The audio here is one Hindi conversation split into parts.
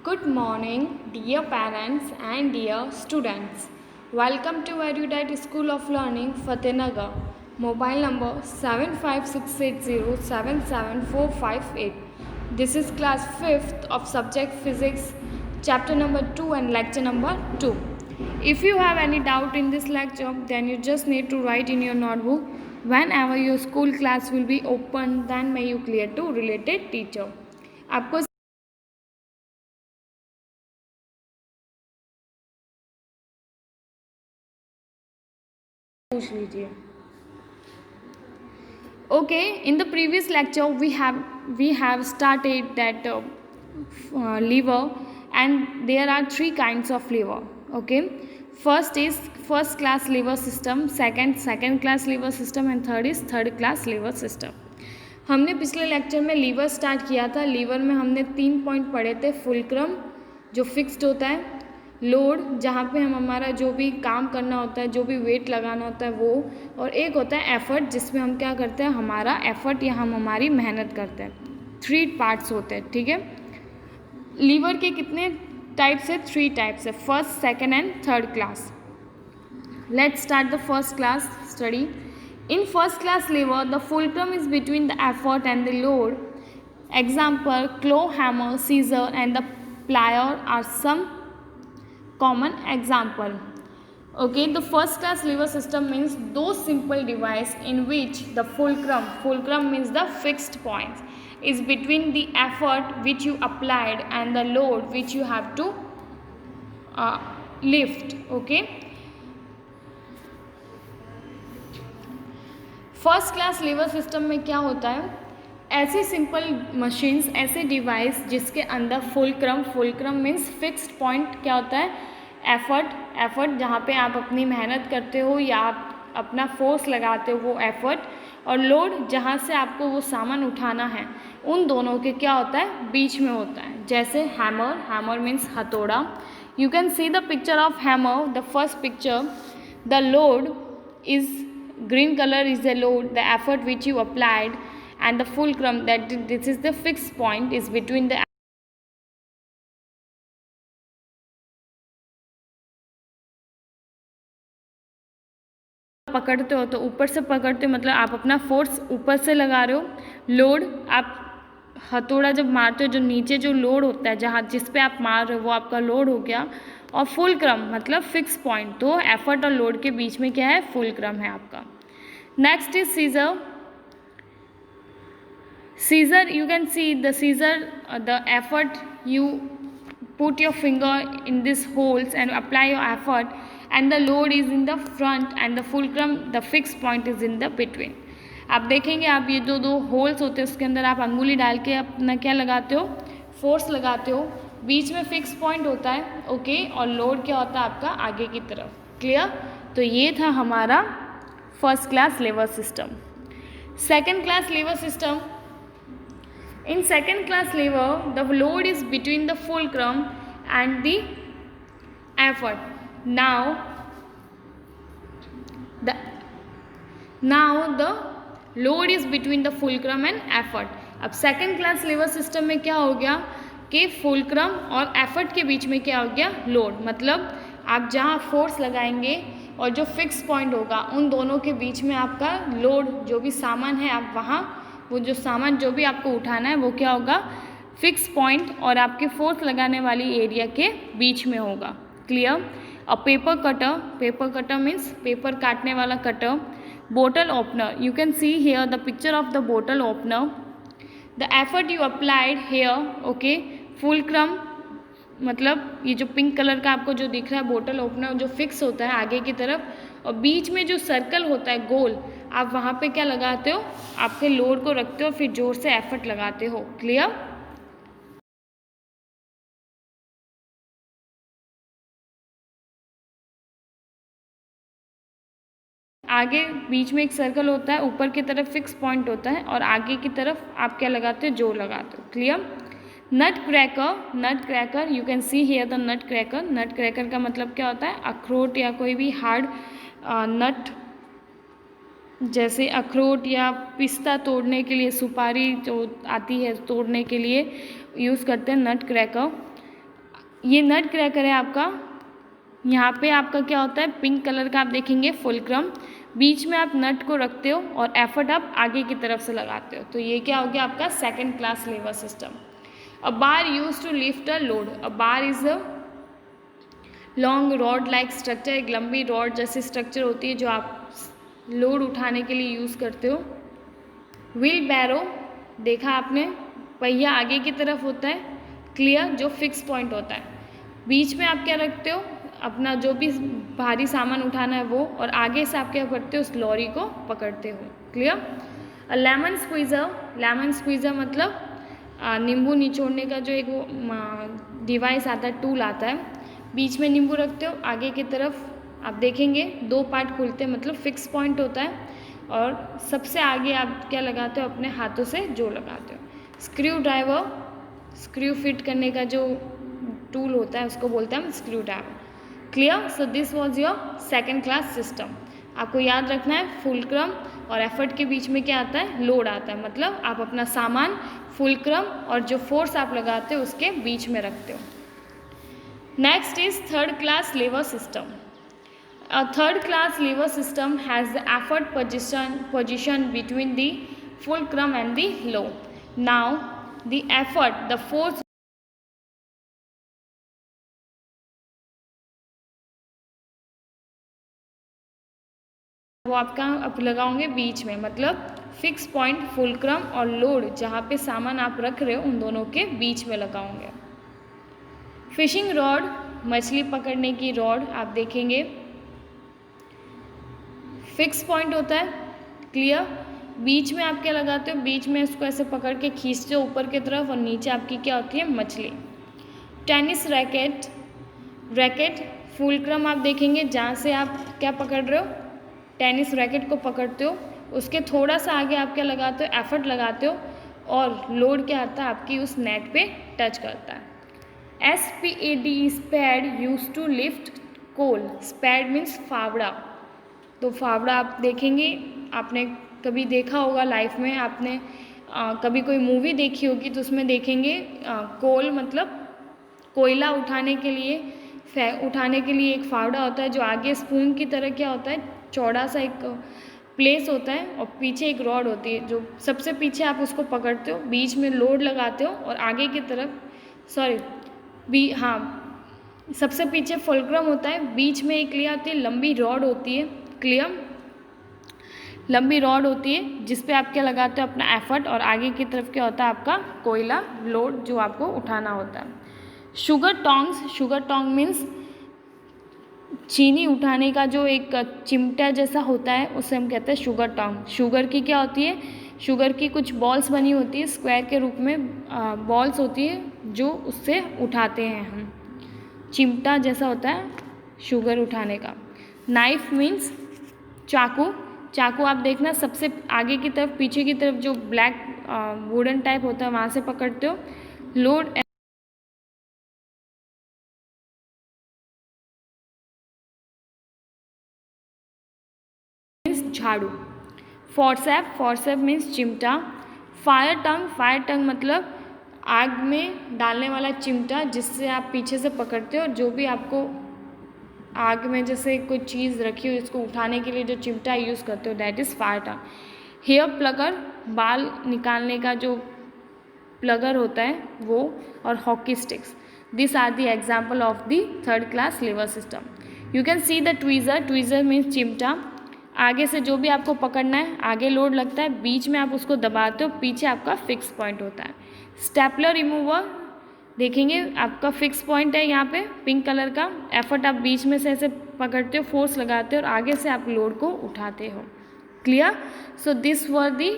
Good morning, dear parents and dear students. Welcome to Erudite School of Learning, Fatehnagar. Mobile number 7568077458. This is class 5th of subject physics, chapter number 2 and lecture number 2. If you have any doubt in this lecture, then you just need to write in your notebook. Whenever your school class will be open, then may you clear to related teacher. आपको पूछ लीजिए. Okay, in the previous lecture we have started that lever, and there are three kinds of lever. Okay, first is first class lever system, second class lever system, and third is third class lever system. हमने पिछले लेक्चर में लीवर स्टार्ट किया था. लीवर में हमने 3 पॉइंट पढ़े थे. फुलक्रम जो फिक्स्ड होता है, लोड जहाँ पे हम हमारा जो भी काम करना होता है, जो भी वेट लगाना होता है वो, और एक होता है एफर्ट जिसमें हम क्या करते हैं, हमारा एफर्ट या हम हमारी मेहनत करते हैं. 3 पार्ट्स होते हैं. ठीक है, लीवर के कितने टाइप्स है? 3 टाइप्स है, first, second and third class. Let's start the first class study. In first class lever, the fulcrum is between the effort and the load. Example, claw, hammer, scissor and the plier are some common example. Okay, the first class lever system means those simple device in which the fulcrum means the fixed point, is between the effort which you applied and the load which you have to lift. Okay, first class lever system में क्या होता है? ऐसी सिंपल मशीन्स, ऐसे डिवाइस जिसके अंदर फुलक्रम मीन्स फिक्स्ड पॉइंट. क्या होता है? एफर्ट जहाँ पे आप अपनी मेहनत करते हो या आप अपना फोर्स लगाते हो, वो एफर्ट. और लोड जहाँ से आपको वो सामान उठाना है, उन दोनों के क्या होता है? बीच में होता है. जैसे हैमर मीन्स हथौड़ा. You can see the picture of hammer. The first picture, the load is green color is the load, the effort which you applied, and the fulcrum, that this is the fixed point, is between the पकड़ते हो तो ऊपर से पकड़ते हो, मतलब आप अपना फोर्स ऊपर से लगा रहे हो. लोड, आप हथौड़ा जब मारते हो, जो नीचे जो लोड होता है, जहाँ जिस पे आप मार रहे हो वो आपका लोड हो गया. और फुलक्रम मतलब फिक्स पॉइंट. तो एफर्ट और लोड के बीच में क्या है? फुलक्रम है आपका. Next is scissor. You can see the scissor, the effort you put your finger in these holes and apply your effort, and the load is in the front, and the fulcrum, the fixed point, is in the between. आप देखेंगे, आप ये दो होल्स होते हैं, उसके अंदर आप अंगुली डाल के अपना क्या लगाते हो? फोर्स लगाते हो. बीच में फिक्स पॉइंट होता है. ओके, और लोड क्या होता है आपका? आगे की तरफ. क्लियर? तो ये था हमारा first class lever system. Second class lever system. In second class lever, the load is between the fulcrum and the effort. Now the load is between the fulcrum and effort. अब second class lever system में क्या हो गया कि fulcrum और effort के बीच में क्या हो गया? लोड. मतलब आप जहाँ फोर्स लगाएंगे और जो फिक्स पॉइंट होगा, उन दोनों के बीच में आपका लोड, जो भी सामान है, आप वहाँ वो जो सामान जो भी आपको उठाना है वो क्या होगा? फिक्स पॉइंट और आपके फोर्स लगाने वाली एरिया के बीच में होगा. Clear? A paper cutter means paper काटने वाला cutter. Bottle opener, you can see here the picture of the bottle opener. The effort you applied here. Okay, fulcrum मतलब ये जो पिंक कलर का आपको जो दिख रहा है बोटल ओपनर, जो फिक्स होता है आगे की तरफ, और बीच में जो सर्कल होता है गोल, आप वहाँ पे क्या लगाते हो? आपके लोड को रखते हो, फिर जोर से एफर्ट लगाते हो. क्लियर? आगे बीच में एक सर्कल होता है, ऊपर की तरफ फिक्स पॉइंट होता है, और आगे की तरफ आप क्या लगाते हो? जोर लगाते हो. Clear? Nut cracker, you can see here the nut cracker का मतलब क्या होता है? अखरोट या कोई भी हार्ड नट, जैसे अखरोट या पिस्ता तोड़ने के लिए, सुपारी जो आती है तोड़ने के लिए यूज़ करते हैं नट क्रैकर. ये नट क्रैकर है आपका। यहाँ पे आपका क्या होता है, पिंक कलर का आप देखेंगे फुलक्रम, बीच में आप नट को रखते हो और एफर्ट आप आगे की तरफ से लगाते हो। तो ये क्या हो गया आपका second class lever system. A bar use to lift a load. A bar is a long rod like structure, एक लंबी रॉड जैसी स्ट्रक्चर होती है जो आप लोड उठाने के लिए यूज़ करते हो। व्हील बैरो देखा आपने, पहिया आगे की तरफ होता है, क्लियर, जो फिक्स पॉइंट होता है। बीच में आप क्या रखते हो, अपना जो भी भारी सामान उठाना है वो, और आगे से आप क्या करते हो, उस लॉरी को पकड़ते हो। Clear. Lemon squeezer, lemon squeezer मतलब नींबू निचोड़ने का जो एक वो डिवाइस आता है, टूल आता है, बीच में नींबू रखते हो, आगे की तरफ आप देखेंगे दो पार्ट खुलते हैं, मतलब फिक्स पॉइंट होता है, और सबसे आगे आप क्या लगाते हो, अपने हाथों से जो लगाते हो। स्क्रू ड्राइवर, स्क्रू फिट करने का जो टूल होता है उसको बोलते हैं हम screw driver. Clear. So this was your second class system. आपको याद रखना है फुलक्रम और एफर्ट के बीच में क्या आता है, लोड आता है, मतलब आप अपना सामान फुलक्रम और जो फोर्स आप लगाते हो उसके बीच में रखते हो। Next is third class lever system. A third class lever system has the effort position between the fulcrum and the low. Now the effort, the force वो आपका आप लगाओगे बीच में, मतलब फिक्स पॉइंट फुलक्रम और लोड जहाँ पे सामान आप रख रहे हो उन दोनों के बीच में लगाओगे। फिशिंग रॉड, मछली पकड़ने की रॉड आप देखेंगे, फिक्स पॉइंट होता है, क्लियर। बीच में आप क्या लगाते हो, बीच में इसको ऐसे पकड़ के खींचते हो ऊपर की तरफ, और नीचे आपकी क्या होती है, मछली। टेनिस रैकेट, रैकेट फुलक्रम आप देखेंगे जहाँ से आप क्या पकड़ रहे हो, टेनिस रैकेट को पकड़ते हो, उसके थोड़ा सा आगे आप क्या लगाते हो, एफर्ट लगाते हो, और लोड क्या आता है आपकी उस नेट पे टच करता है। SPAD, spade, use to lift coal. Spade means फावड़ा। तो फावड़ा आप देखेंगे, आपने कभी देखा होगा लाइफ में, आपने कभी कोई मूवी देखी होगी तो उसमें देखेंगे कोल मतलब कोयला उठाने के लिए एक फावड़ा होता है जो आगे स्पून की तरह क्या होता है, चौड़ा सा एक प्लेस होता है, और पीछे एक रॉड होती है जो सबसे पीछे आप उसको पकड़ते हो, बीच में लोड लगाते हो, और आगे की तरफ सबसे पीछे फुलक्रम होता है, बीच में एक लिया होती है लंबी रॉड होती है, क्लियर, लंबी रॉड होती है जिस पे आप क्या लगाते हो, अपना एफर्ट, और आगे की तरफ क्या होता है आपका कोयला लोड जो आपको उठाना होता है। Sugar tongs, sugar Tong means चीनी उठाने का जो एक चिमटा जैसा होता है उसे हम कहते हैं शुगर टोंग। शुगर की क्या होती है, शुगर की कुछ बॉल्स बनी होती है स्क्वायर के रूप में, बॉल्स होती है जो उससे उठाते हैं हम, चिमटा जैसा होता है शुगर उठाने का। नाइफ मीन्स चाकू, चाकू आप देखना सबसे आगे की तरफ पीछे की तरफ जो ब्लैक वुडन टाइप होता है वहाँ से पकड़ते हो। लोड मीन्स झाड़ू। फोर्सेप, फोर्सेप मीन्स चिमटा। फायर टंग, फायर टंग मतलब आग में डालने वाला चिमटा जिससे आप पीछे से पकड़ते हो, जो भी आपको आग में जैसे कोई चीज़ रखी हो इसको उठाने के लिए जो चिमटा यूज़ करते हो, that is fire tong. Hair plucker, बाल निकालने का जो प्लगर होता है वो, और hockey sticks. This are the example of the third class lever system. You can see the tweezer, tweezer means चिमटा, आगे से जो भी आपको पकड़ना है, आगे लोड लगता है, बीच में आप उसको दबाते हो, पीछे आपका फिक्स पॉइंट होता है। स्टेपलर रिमूवर देखेंगे, आपका फिक्स पॉइंट है यहाँ पे पिंक कलर का, एफर्ट आप बीच में से ऐसे पकड़ते हो, फोर्स लगाते हो, और आगे से आप लोड को उठाते हो। Clear. So this were the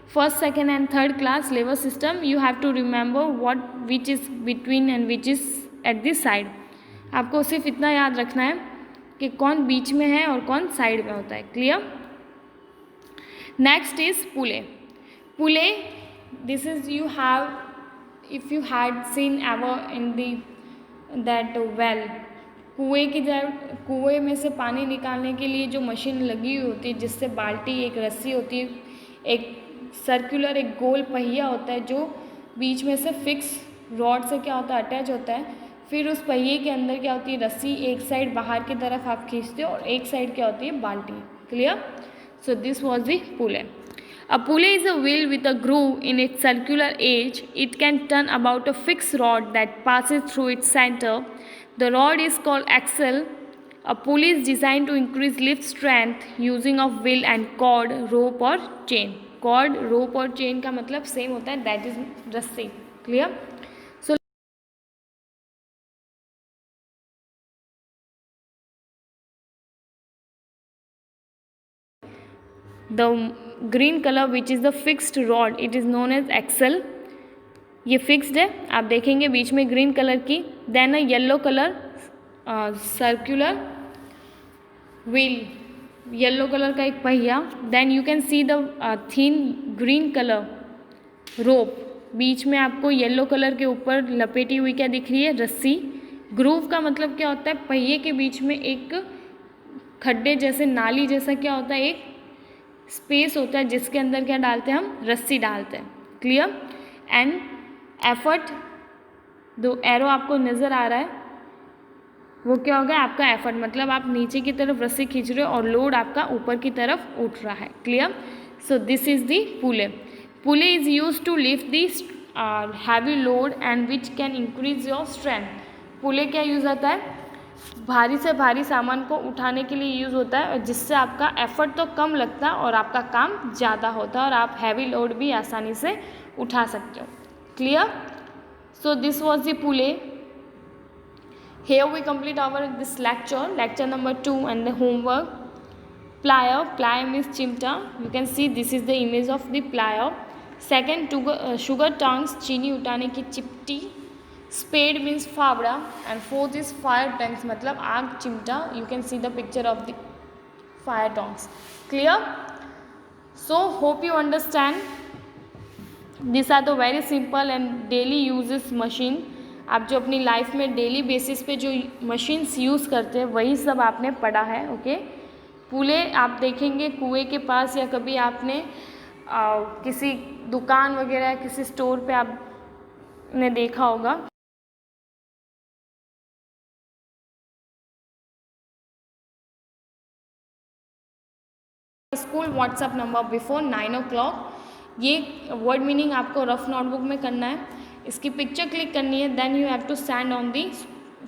first, second and third class lever system. You have to remember what which is between and which is at this side. आपको सिर्फ इतना याद रखना है कि कौन बीच में है और कौन साइड में होता है। Clear. Next is pulley. Pulley, this is you have, if you had seen ever in that well, कुएं में से पानी निकालने के लिए जो मशीन लगी हुई होती है जिससे बाल्टी, एक रस्सी होती है, एक सर्कुलर एक गोल पहिया होता है जो बीच में से फिक्स रॉड से क्या होता है अटैच होता है, फिर उस पहिए के अंदर क्या होती है, रस्सी, एक साइड बाहर की तरफ आप खींचते हो और एक साइड क्या होती है, बाल्टी। Clear? So this was the pulley. A pulley is a wheel with a groove in its circular edge. It can turn about a fixed rod that passes through its center. The rod is called axle. A pulley is designed to increase lift strength using of wheel and cord, rope or chain. Cord, rope और chain का मतलब सेम होता है, that is रस्सी. Clear? So the green color which is the fixed rod, it is known as axle. ये फिक्स्ड है, आप देखेंगे बीच में ग्रीन कलर की. Then a yellow colour circular wheel, yellow colour का एक पहिया. Then you can see the thin green colour rope, बीच में आपको येलो कलर के ऊपर लपेटी हुई क्या दिख रही है, रस्सी. ग्रूव का मतलब क्या होता है, पहिए के बीच में एक खड्डे जैसे, नाली जैसा क्या होता है, एक स्पेस होता है जिसके अंदर क्या डालते हैं, हम रस्सी डालते हैं. क्लियर? एंड एफर्ट, दो एरो आपको नज़र आ रहा है, वो क्या होगा, आपका एफर्ट, मतलब आप नीचे की तरफ रस्सी खींच रहे हो और लोड आपका ऊपर की तरफ उठ रहा है. Clear? So this is the pulley. Pulley is use to lift the heavy load and which can increase your strength. Pulley क्या यूज़ होता है, भारी से भारी सामान को उठाने के लिए यूज़ होता है, जिससे आपका एफर्ट तो कम लगता है और आपका काम ज़्यादा होता है और आप हैवी लोड भी आसानी से उठा सकते हो. Clear? So this was the pulley. Here we complete our this lecture number 2 and the homework. Plier, plier means chimta. You can see this is the image of the plier. Second, sugar tongs, चीनी उठाने की चिपटी. Spade means फावड़ा and fourth is fire tongs, मतलब आग चिमटा. You can see the picture of the fire tongs. Clear? So hope you understand. This are the very simple and daily uses machine. आप जो अपनी लाइफ में डेली बेसिस पे जो मशीन्स यूज़ करते हैं वही सब आपने पढ़ा है. ओके, पुले आप देखेंगे कुएं के पास या कभी आपने किसी दुकान वगैरह किसी स्टोर पे आपने देखा होगा. School WhatsApp number before 9 o'clock. ये वर्ड मीनिंग आपको रफ नोटबुक में करना है, इसकी पिक्चर क्लिक करनी है. Then you have to send on the,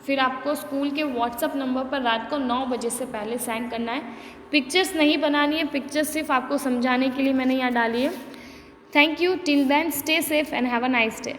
फिर आपको स्कूल के व्हाट्सएप नंबर पर रात को 9 बजे से पहले सेंड करना है. पिक्चर्स नहीं बनानी है, पिक्चर्स सिर्फ आपको समझाने के लिए मैंने यहाँ डाली है. Thank you. Till then stay safe and have a nice day.